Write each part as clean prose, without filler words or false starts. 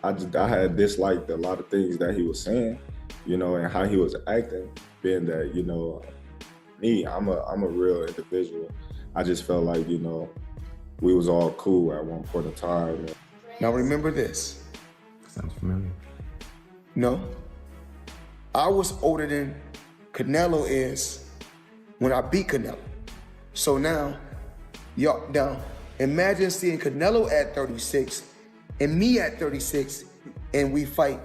I had disliked a lot of things that he was saying, and how he was acting, being that, I'm a real individual. I just felt like, we was all cool at one point in time. Now remember this. Sounds familiar. No. I was older than Canelo is when I beat Canelo. So now, imagine seeing Canelo at 36 and me at 36 and we fight.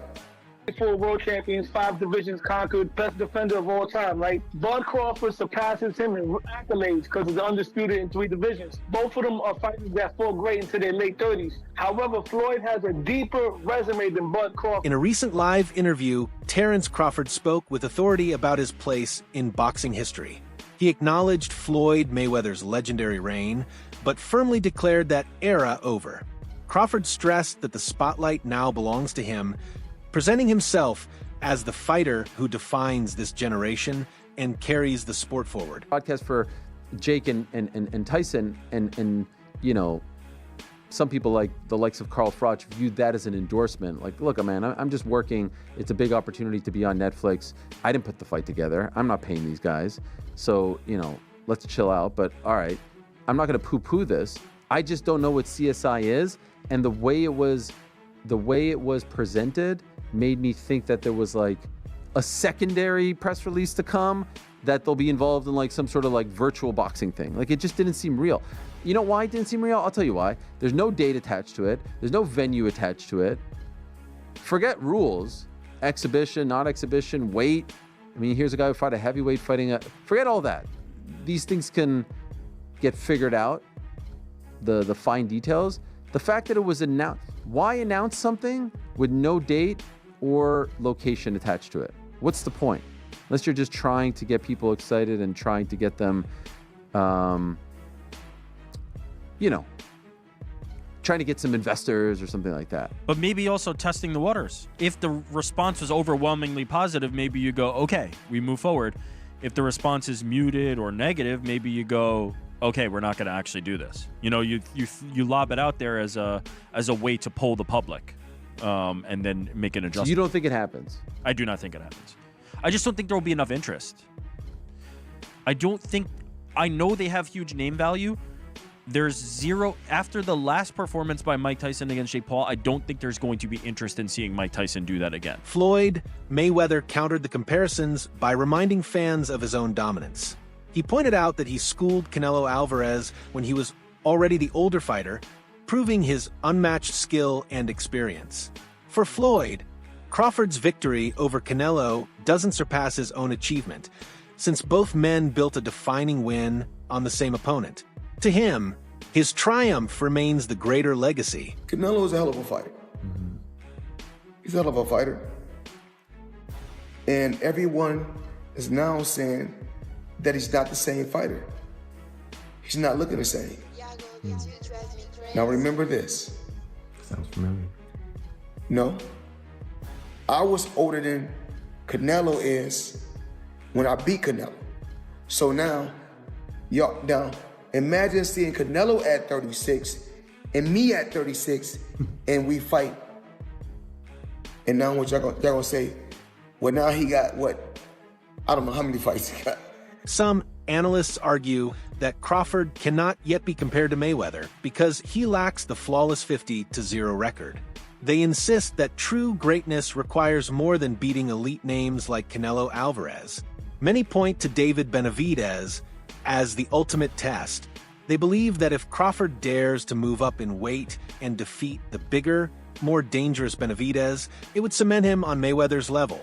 4 world champions, 5 divisions conquered, best defender of all time, right? Bud Crawford surpasses him in accolades because he's undisputed in 3 divisions. Both of them are fighters that fought great into their late 30s. However, Floyd has a deeper resume than Bud Crawford. In a recent live interview, Terence Crawford spoke with authority about his place in boxing history. He acknowledged Floyd Mayweather's legendary reign, but firmly declared that era over. Crawford stressed that the spotlight now belongs to him, presenting himself as the fighter who defines this generation and carries the sport forward. Podcast for Jake and Tyson, and some people like the likes of Carl Froch viewed that as an endorsement. Like, look, man, I'm just working. It's a big opportunity to be on Netflix. I didn't put the fight together. I'm not paying these guys. So, let's chill out. But all right, I'm not going to poo-poo this. I just don't know what CSI is. And the way it was presented made me think that there was like a secondary press release to come, that they'll be involved in like some sort of like virtual boxing thing. Like, it just didn't seem real. You know why it didn't seem real? I'll tell you why. There's no date attached to it. There's no venue attached to it. Forget rules, exhibition, not exhibition, weight. I mean, here's a guy who fought a heavyweight forget all that. These things can get figured out, the fine details. The fact that it was announced, why announce something with no date or location attached to it? What's the point? Unless you're just trying to get people excited and trying to get them, trying to get some investors or something like that. But maybe also testing the waters. If the response was overwhelmingly positive, maybe you go, okay, we move forward. If the response is muted or negative, maybe you go, okay, we're not going to actually do this. You lob it out there as a way to poll the public, and then make an adjustment. So you don't think it happens? I do not think it happens. I just don't think there will be enough interest. I know they have huge name value. There's zero after the last performance by Mike Tyson against Jake Paul. I don't think there's going to be interest in seeing Mike Tyson do that again. Floyd Mayweather countered the comparisons by reminding fans of his own dominance. He pointed out that he schooled Canelo Alvarez when he was already the older fighter, proving his unmatched skill and experience. For Floyd, Crawford's victory over Canelo doesn't surpass his own achievement, since both men built a defining win on the same opponent. To him, his triumph remains the greater legacy. Canelo is a hell of a fighter. Mm-hmm. He's a hell of a fighter. And everyone is now saying that he's not the same fighter. He's not looking the same. Now remember this. Sounds familiar. No. I was older than Canelo is when I beat Canelo. So now, imagine seeing Canelo at 36 and me at 36 and we fight. And now what y'all gonna say? Well, now he got what? I don't know how many fights he got. Some analysts argue that Crawford cannot yet be compared to Mayweather because he lacks the flawless 50-0 record. They insist that true greatness requires more than beating elite names like Canelo Alvarez. Many point to David Benavidez as the ultimate test. They believe that if Crawford dares to move up in weight and defeat the bigger, more dangerous Benavidez, it would cement him on Mayweather's level.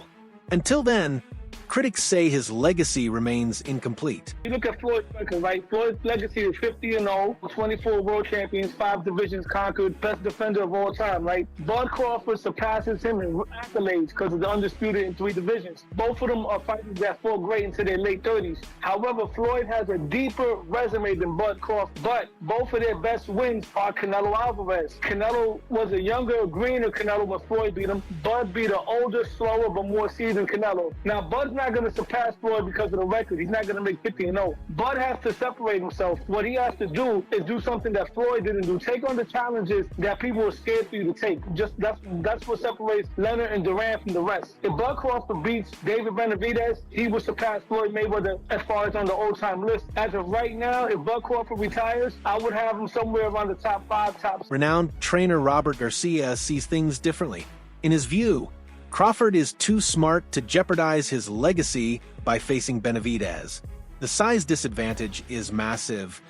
Until then, critics say his legacy remains incomplete. You look at Floyd's record, right? Floyd's legacy is 50-0, 24 world champions, 5 divisions conquered, best defender of all time, right? Bud Crawford surpasses him in accolades because he's undisputed in 3 divisions. Both of them are fighters that fought great into their late 30s. However, Floyd has a deeper resume than Bud Crawford, but both of their best wins are Canelo Alvarez. Canelo was a younger, greener Canelo when Floyd beat him. Bud beat an older, slower, but more seasoned Canelo. Now, Bud Bud's not going to surpass Floyd because of the record. He's not going to make 50-0. Bud has to separate himself. What he has to do is do something that Floyd didn't do. Take on the challenges that people were scared for you to take. Just that's what separates Leonard and Durant from the rest. If Bud Crawford beats David Benavidez, he will surpass Floyd Mayweather as far as on the all-time list. As of right now, if Bud Crawford retires, I would have him somewhere around the top 5, top 6. Renowned trainer Robert Garcia sees things differently. In his view, Crawford is too smart to jeopardize his legacy by facing Benavidez. The size disadvantage is massive,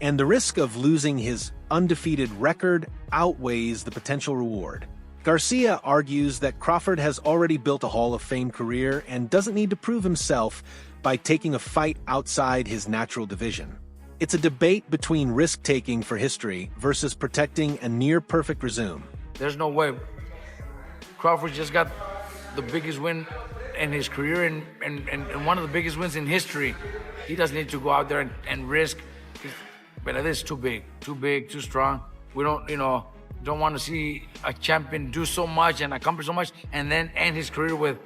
and the risk of losing his undefeated record outweighs the potential reward. Garcia argues that Crawford has already built a Hall of Fame career and doesn't need to prove himself by taking a fight outside his natural division. It's a debate between risk-taking for history versus protecting a near-perfect resume. There's no way. Crawford just got the biggest win in his career and one of the biggest wins in history. He doesn't need to go out there and risk. But it is too big, too strong. We don't want to see a champion do so much and accomplish so much and then end his career with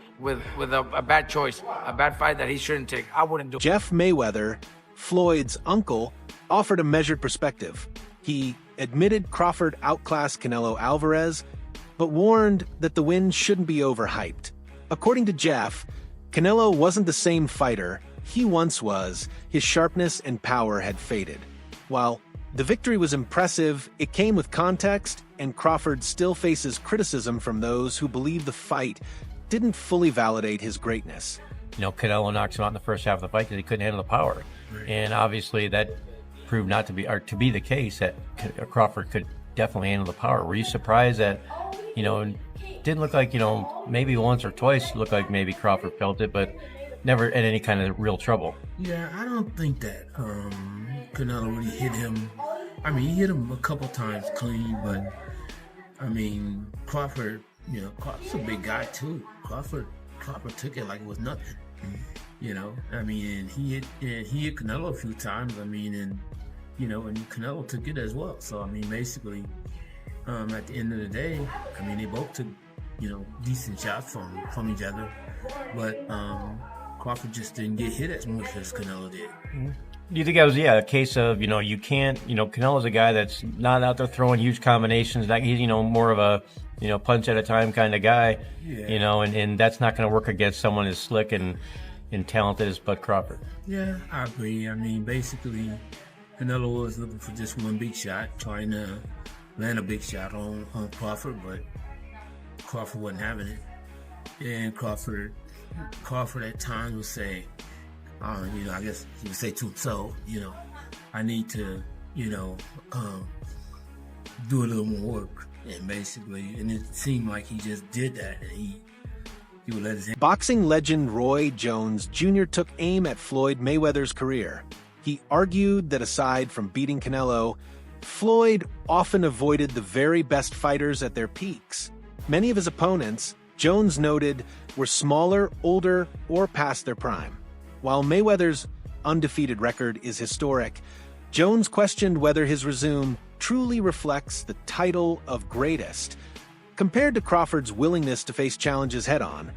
a bad choice, a bad fight that he shouldn't take. I wouldn't do it. Jeff Mayweather, Floyd's uncle, offered a measured perspective. He admitted Crawford outclassed Canelo Alvarez, but warned that the win shouldn't be overhyped. According to Jeff, Canelo wasn't the same fighter he once was. His sharpness and power had faded. While the victory was impressive, it came with context, and Crawford still faces criticism from those who believe the fight didn't fully validate his greatness. Canelo knocks him out in the first half of the fight because he couldn't handle the power. And obviously that proved not to be, or to be the case, that Crawford could definitely handle the power. Were you surprised that, didn't look like, maybe once or twice looked like maybe Crawford felt it, but never in any kind of real trouble? Yeah, I don't think that Canelo really hit him. I mean, he hit him a couple times clean, but I mean, Crawford, Crawford's a big guy too. Crawford took it like it was nothing. I mean, and he hit Canelo a few times. I mean, and Canelo took it as well. So I mean, basically, at the end of the day, I mean, they both took decent shots from each other, but Crawford just didn't get hit as much as Canelo did. Do you think that was, a case of, you can't, Canelo's a guy that's not out there throwing huge combinations. Like he's, more of a, punch at a time kind of guy, and that's not going to work against someone as slick and talented as Bud Crawford. Yeah, I agree. I mean, basically, Canelo was looking for just one big shot, trying to land a big shot on Crawford, but Crawford wasn't having it. And Crawford at times would say, I guess he would say to himself, I need to, do a little more work. And basically, and it seemed like he just did that, and he would let his hand. Boxing legend Roy Jones Jr. took aim at Floyd Mayweather's career. He argued that aside from beating Canelo, Floyd often avoided the very best fighters at their peaks. Many of his opponents, Jones noted, were smaller, older, or past their prime. While Mayweather's undefeated record is historic, Jones questioned whether his resume truly reflects the title of greatest. Compared to Crawford's willingness to face challenges head-on,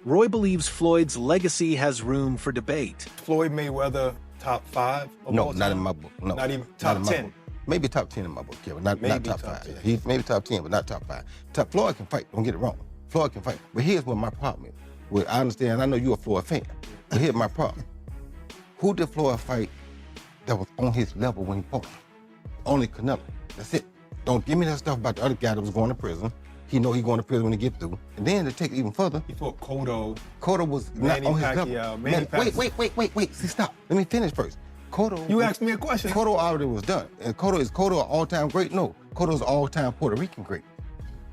Roy believes Floyd's legacy has room for debate. Floyd Mayweather, top 5? No, not in my book. No, not even top 10? Maybe top 10 in my book, Kevin. Not top 5. 10. He's maybe top 10, but not top 5. Floyd can fight, don't get it wrong. Floyd can fight. But here's what my problem is. Well, I understand, I know you're a Floyd fan, but here's my problem. Who did Floyd fight that was on his level when he fought? Only Canelo. That's it. Don't give me that stuff about the other guy that was going to prison. He know he going to prison when he get through. And then to take it even further, He fought Cotto. Cotto was Manny not on his Pacquiao, level. Wait. See, stop. Let me finish first. Cotto. You asked me a question. Cotto already was done. And Cotto is an all-time great? No. Cotto's an all-time Puerto Rican great.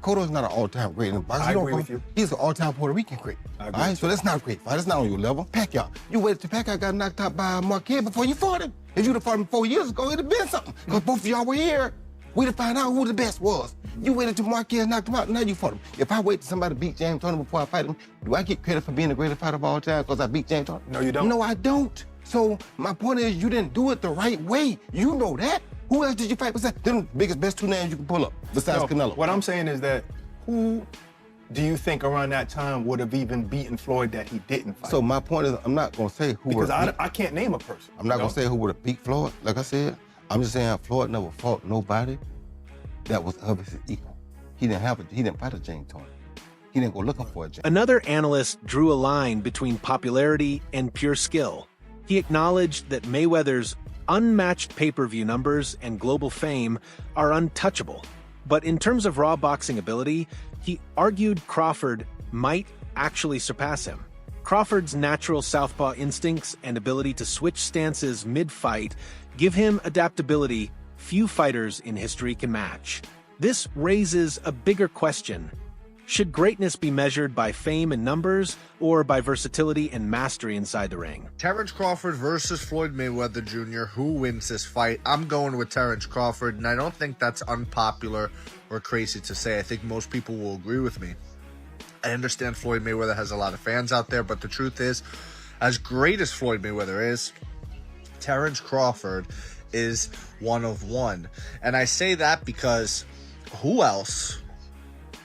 Cotto's not an all-time great in boxing. I agree with you. He's an all-time Puerto Rican great. I All agree. right, so that's not a great fight. That's not on your level. Pacquiao. You waited till Pacquiao got knocked out by Marquez before you fought him. If you'd have fought him 4 years ago, it'd have been something. Because both of y'all were here. We'd have found out who the best was. You waited till Marquez knocked him out, now you fought him. If I wait till somebody beat James Toney before I fight him, do I get credit for being the greatest fighter of all time because I beat James Toney? No, you don't. No, I don't. So my point is, you didn't do it the right way. You know that. Who else did you fight besides them? Best 2 names you can pull up besides Canelo. What I'm saying is that who do you think around that time would have even beaten Floyd that he didn't fight? So my point is, I'm not gonna say who because would I can't name a person. I'm not gonna say who would have beat Floyd. Like I said, I'm just saying Floyd never fought nobody that was of his equal. He didn't fight a James Toney. He didn't go looking for a James. Another analyst drew a line between popularity and pure skill. He acknowledged that Mayweather's unmatched pay-per-view numbers and global fame are untouchable. But in terms of raw boxing ability, he argued Crawford might actually surpass him. Crawford's natural southpaw instincts and ability to switch stances mid-fight give him adaptability few fighters in history can match. This raises a bigger question. Should greatness be measured by fame and numbers, or by versatility and mastery inside the ring? Terence Crawford versus Floyd Mayweather Jr. Who wins this fight? I'm going with Terence Crawford, and I don't think that's unpopular or crazy to say. I think most people will agree with me. I understand Floyd Mayweather has a lot of fans out there, but the truth is, as great as Floyd Mayweather is, Terence Crawford is one of one. And I say that because who else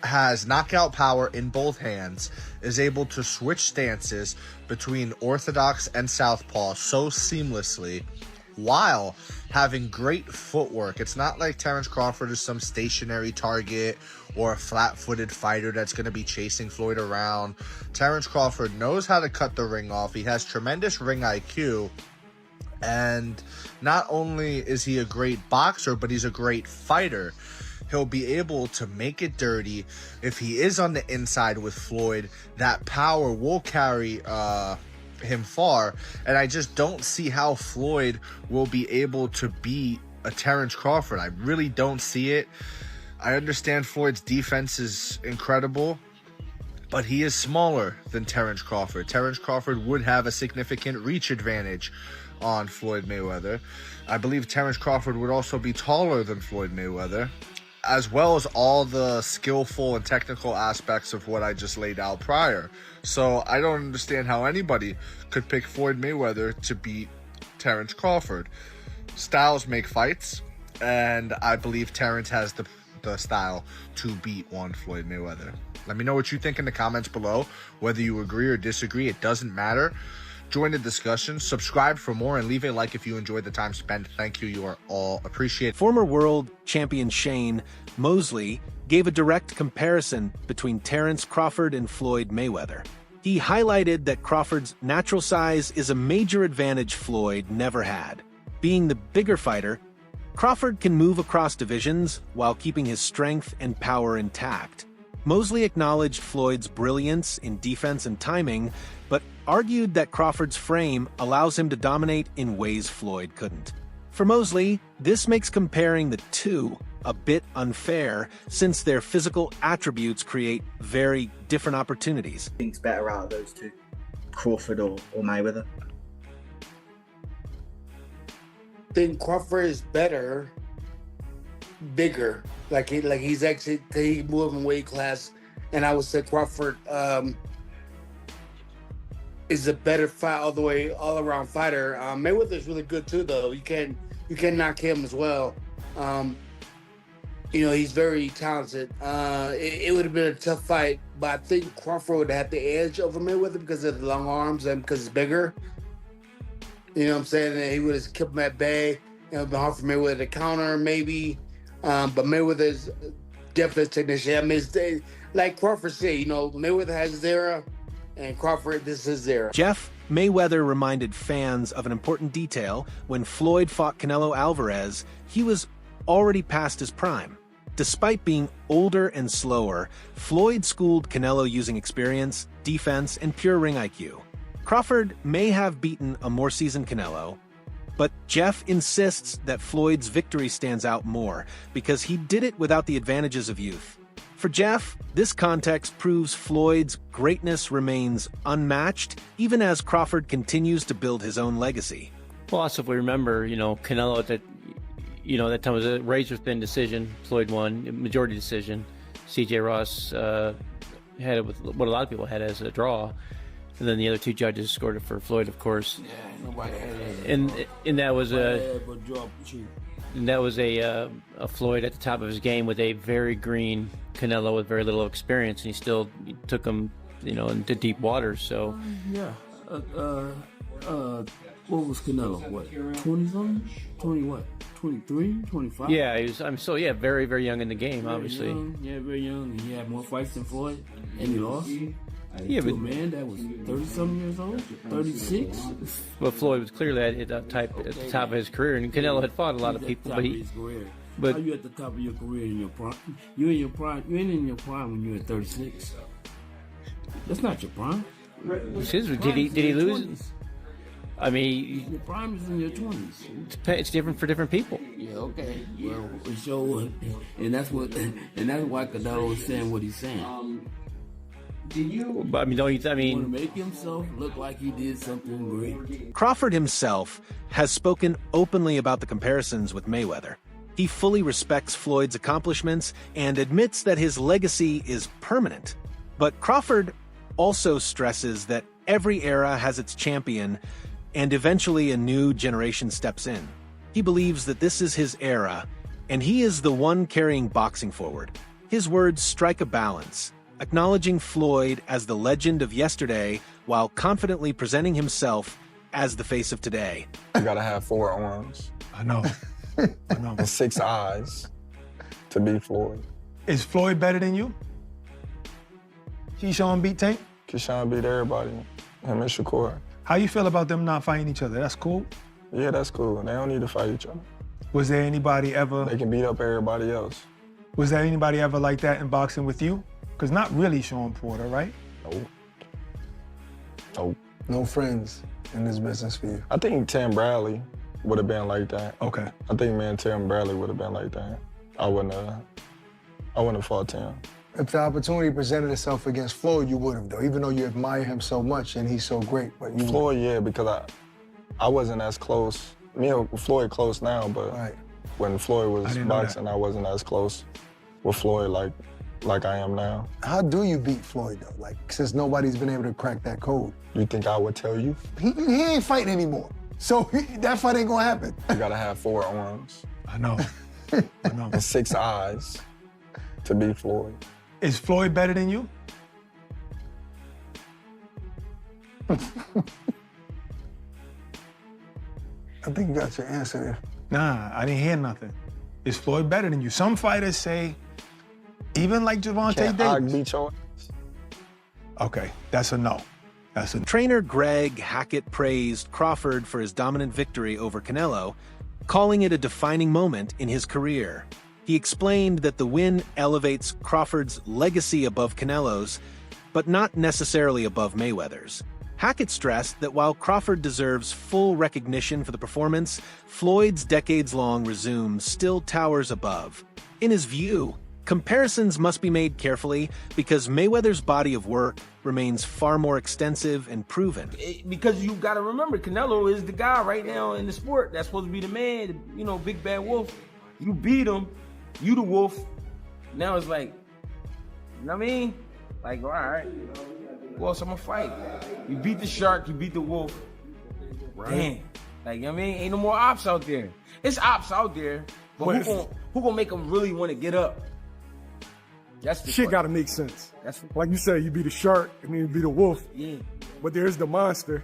has knockout power in both hands, is able to switch stances between orthodox and southpaw so seamlessly while having great footwork? It's not like Terence Crawford is some stationary target or a flat-footed fighter that's going to be chasing Floyd around. Terence Crawford knows how to cut the ring off. He has tremendous ring IQ. And not only is he a great boxer, but he's a great fighter. He'll be able to make it dirty. If he is on the inside with Floyd, that power will carry him far. And I just don't see how Floyd will be able to beat a Terence Crawford. I really don't see it. I understand Floyd's defense is incredible, but he is smaller than Terence Crawford. Terence Crawford would have a significant reach advantage on Floyd Mayweather. I believe Terence Crawford would also be taller than Floyd Mayweather, as well as all the skillful and technical aspects of what I just laid out prior. So I don't understand how anybody could pick Floyd Mayweather to beat Terence Crawford. Styles make fights, and I believe Terence has the style to beat one Floyd Mayweather. Let me know what you think in the comments below. Whether you agree or disagree, it doesn't matter. Join the discussion, subscribe for more, and leave a like if you enjoyed the time spent. Thank you. You are all appreciated. Former world champion Shane Mosley gave a direct comparison between Terence Crawford and Floyd Mayweather. He highlighted that Crawford's natural size is a major advantage Floyd never had. Being the bigger fighter, Crawford can move across divisions while keeping his strength and power intact. Mosley acknowledged Floyd's brilliance in defense and timing, but argued that Crawford's frame allows him to dominate in ways Floyd couldn't. For Mosley, this makes comparing the two a bit unfair, since their physical attributes create very different opportunities. Think's better out of those two, Crawford or Mayweather? I think Crawford is better, bigger. Like he's actually, he moved in weight class, and I would say Crawford is a better fight all around fighter. Mayweather is really good too, though. You can knock him as well. He's very talented. It would have been a tough fight, but I think Crawford would have the edge over Mayweather because of the long arms and because it's bigger. You know what I'm saying? And he would have kept him at bay. It would have been hard for Mayweather to counter, maybe. But Mayweather's definitely a technician. I mean, like Crawford said, Mayweather has his era, and Crawford, this is his era. Jeff Mayweather reminded fans of an important detail. When Floyd fought Canelo Alvarez, he was already past his prime. Despite being older and slower, Floyd schooled Canelo using experience, defense, and pure ring IQ. Crawford may have beaten a more seasoned Canelo, but Jeff insists that Floyd's victory stands out more because he did it without the advantages of youth. For Jeff, this context proves Floyd's greatness remains unmatched, even as Crawford continues to build his own legacy. Well, also, if we remember, Canelo at that, that time was a razor-thin decision. Floyd won, majority decision. C.J. Ross had it with what a lot of people had as a draw. And then the other two judges scored it for Floyd, of course. Yeah, nobody had it. And that was a... And that was a Floyd at the top of his game with a very green Canelo with very little experience, and he still took him, into deep waters. So Yeah. What was Canelo? What, 20-something? 20 what? 23, 25? yeah, very, very young in the game, obviously. Very young. He had more fights than Floyd, and he lost. Yeah, to a but man that was 30-something years old, 36. But Floyd was clearly at the top of his career, and Canelo had fought a lot of people, but How you at the top of your career in your prime? You in your prime? You ain't in your prime when you're at 36. That's not your prime. Did he lose? 20s. I mean, Your prime is in your 20s. it's different for different people. Yeah, okay. Well, and that's why Canelo was saying what he's saying. But I mean, don't you? I Want to mean, make himself look like he did something great. Crawford himself has spoken openly about the comparisons with Mayweather. He fully respects Floyd's accomplishments and admits that his legacy is permanent. But Crawford also stresses that every era has its champion, and eventually a new generation steps in. He believes that this is his era, and he is the one carrying boxing forward. His words strike a balance, acknowledging Floyd as the legend of yesterday while confidently presenting himself as the face of today. You gotta have 4 arms. I know. I know. And 6 eyes to beat Floyd. Is Floyd better than you? Keyshawn beat Tank? Keyshawn beat everybody. Him and Shakur. How you feel about them not fighting each other? That's cool? Yeah, that's cool. They don't need to fight each other. Was there anybody ever... They can beat up everybody else. Was there anybody ever like that in boxing with you? Because not really Sean Porter, right? Nope. Nope. No friends in this business for you. I think Tim Bradley would have been like that. Okay. I think me and Tim Bradley would have been like that. I wouldn't have fought Tim. If the opportunity presented itself against Floyd, you would have, though, even though you admire him so much and he's so great. But you Floyd, yeah, because I wasn't as close. Me and Floyd close now, but when Floyd was boxing, I wasn't as close with Floyd like I am now. How do you beat Floyd, though? Like, since nobody's been able to crack that code. You think I would tell you? He ain't fighting anymore. So that fight ain't gonna happen. You gotta have 4 arms. I know. I know. And 6 eyes to beat Floyd. Is Floyd better than you? I think you got your answer there. Nah, I didn't hear nothing. Is Floyd better than you? Some fighters say, even like Gervonta Davis. Beat your Okay, that's a no. That's a no. Trainer Greg Hackett praised Crawford for his dominant victory over Canelo, calling it a defining moment in his career. He explained that the win elevates Crawford's legacy above Canelo's, but not necessarily above Mayweather's. Hackett stressed that while Crawford deserves full recognition for the performance, Floyd's decades-long resume still towers above. In his view, comparisons must be made carefully because Mayweather's body of work remains far more extensive and proven. Because you got to remember, Canelo is the guy right now in the sport that's supposed to be the man, big bad wolf. You beat him, you the wolf. Now it's like, you know what I mean? Like, all right, who else I'm gonna fight? You beat the shark, you beat the wolf. Right. Damn. Like, you know what I mean? Ain't no more ops out there. It's ops out there, but who gonna make them really want to get up? That's the shit gotta make sense. Like you said, you be the shark and then you be the wolf. Yeah. But there's the monster.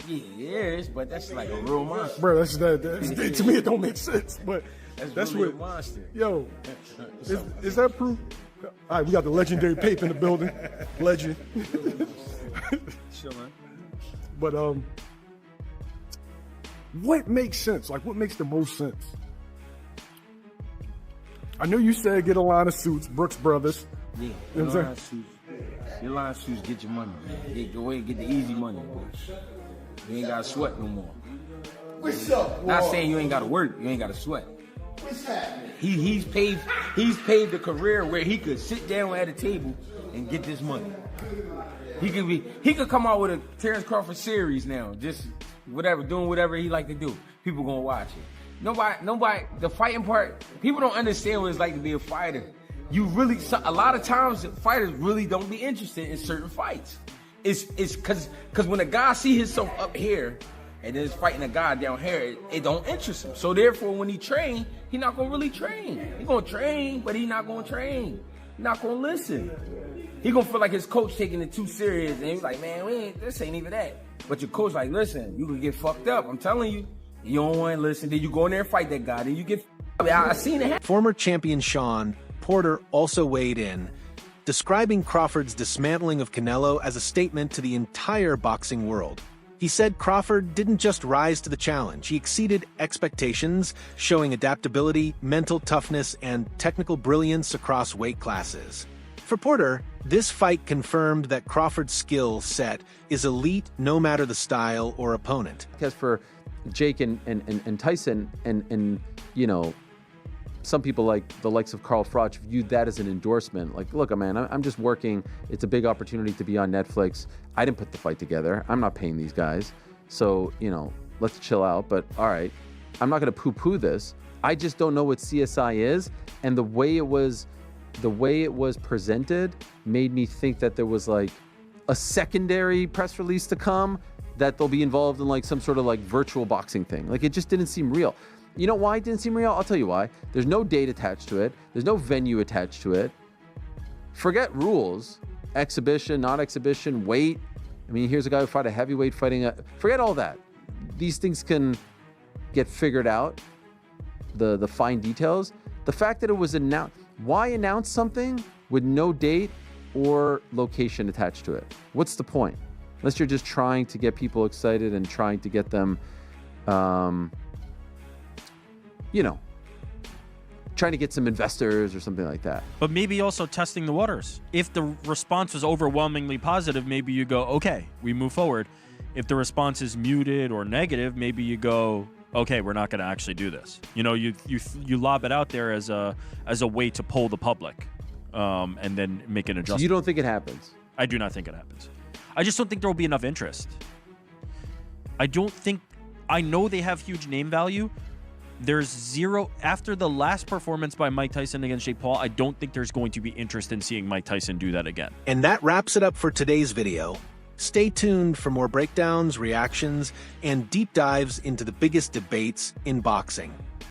Yeah, it is, but that's like a real monster. Bro, to me it don't make sense. But that's really what a monster. Yo, is that proof? All right, we got the legendary Pape in the building. Legend. Sure, man. But what makes sense? Like, what makes the most sense? I know you said get a line of suits, Brooks Brothers. Yeah, you know what I'm saying? Your line of suits get your money, man. Go ahead and get the easy money, man. You ain't gotta sweat no more. What's up, boy? Not saying you ain't gotta work, you ain't gotta sweat. What's happening? He's paved a career where he could sit down at a table and get this money. He could come out with a Terence Crawford series now, just doing whatever he like to do. People gonna watch it. Nobody, the fighting part, people don't understand what it's like to be a fighter. A lot of times fighters really don't be interested in certain fights. It's cause when a guy see himself up here and then just fighting a guy down here, it don't interest him. So therefore, when he train, he not gonna really train. He gonna train, but he not gonna train. He not gonna listen. He gonna feel like his coach taking it too serious, and he's like, man, this ain't even that. But your coach like, listen, you can get fucked up. I'm telling you. You don't want to listen. Then you go in there and fight that guy. Then you get fucked up. I seen it happen. Former champion Sean Porter also weighed in, describing Crawford's dismantling of Canelo as a statement to the entire boxing world. He said Crawford didn't just rise to the challenge, he exceeded expectations, showing adaptability, mental toughness, and technical brilliance across weight classes. For Porter, this fight confirmed that Crawford's skill set is elite no matter the style or opponent. Because for Jake and Tyson and you know, some people like the likes of Carl Froch viewed that as an endorsement. Like, look, man, I'm just working. It's a big opportunity to be on Netflix. I didn't put the fight together. I'm not paying these guys. So, you know, let's chill out. But all right, I'm not going to poo-poo this. I just don't know what CSI is. And the way it was presented made me think that there was like a secondary press release to come, that they'll be involved in like some sort of like virtual boxing thing. Like, it just didn't seem real. You know why it didn't seem real? I'll tell you why. There's no date attached to it. There's no venue attached to it. Forget rules, exhibition, not exhibition, weight. I mean, here's a guy who fought a heavyweight forget all that. These things can get figured out, the fine details. The fact that it was announced, why announce something with no date or location attached to it? What's the point? Unless you're just trying to get people excited and trying to get them, you know, trying to get some investors or something like that. But maybe also testing the waters. If the response was overwhelmingly positive, maybe you go, okay, we move forward. If the response is muted or negative, maybe you go, okay, we're not going to actually do this. You know, you lob it out there as a way to poll the public, and then make an adjustment. So you don't think it happens? I do not think it happens. I just don't think there will be enough interest. I know they have huge name value. There's zero after the last performance by Mike Tyson against Jake Paul. I don't think there's going to be interest in seeing Mike Tyson do that again. And that wraps it up for today's video. Stay tuned for more breakdowns, reactions, and deep dives into the biggest debates in boxing.